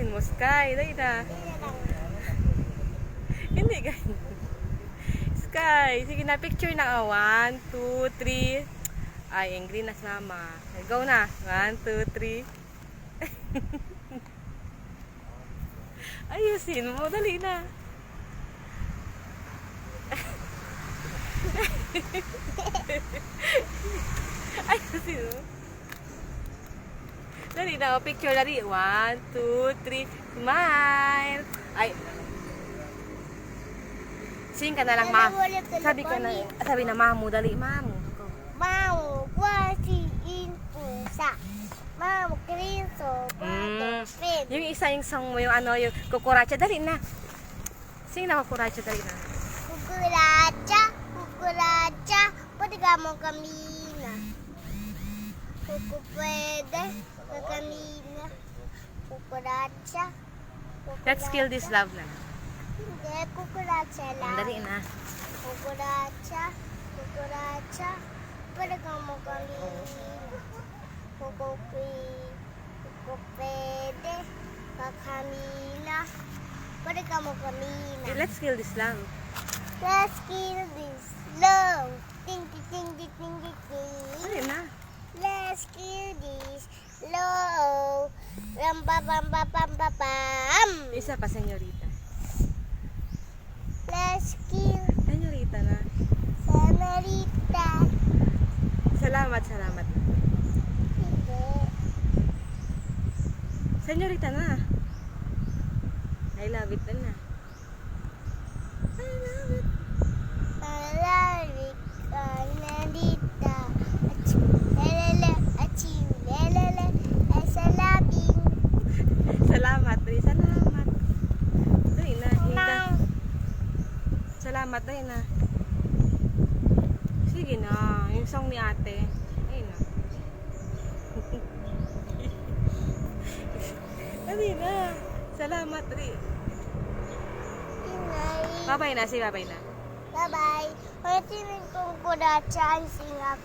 Ayusin mo, Sky. Dali na. Hindi ganyan. Sky, sige na, picture na. 1, 2, 3. Ay, angry na si Mama. Go na. 1, 2, 3. Ayusin mo, dali na. Ayusin mo. Dali na, picture dali. 1, 2, 3. Smile. Ay. Sing ka na lang, Ma. Sabi na, Mamu, dali, Mamu. Go. Mamu, wasiin pusa. Mamu, kriso, pin. Yung isa yung song mo, yung ano, yung kukuracha, dali na. Sing na kukuracha, dali na. Kukuracha, kukuracha, pwede ka mo kamina. Pwede ka kamina. Kukuracha, Let's kill this love na. Hindi, kukuracha lang. Dali na. Kukuracha, kukuracha, pwede ka mo kamina. Pwede ka kamina. Pwede ka mo kamina. Let's kill this love. Let's kill this love. Ting ting ting ting ting ting. Dali na. Let's kill this love. Ram pa pam pa pam pa pam. Isa pa, senyorita. Let's kill Senyorita na. Samarita. Salamat, salamat. Hindi. Senyorita na. I love it na. I love it. Malarik ka nandita. Lelele, achiw, lelele, salabing. Salamat, Dali. Salamat. Dali na. Hinda. Salamat, dali na. Sige na. Yung song ni ate. Ayun na. Dali na. Salamat, dali. Inay. Babay na. Si babay na. Bye-bye. Ulitin kong kudacha ang singap.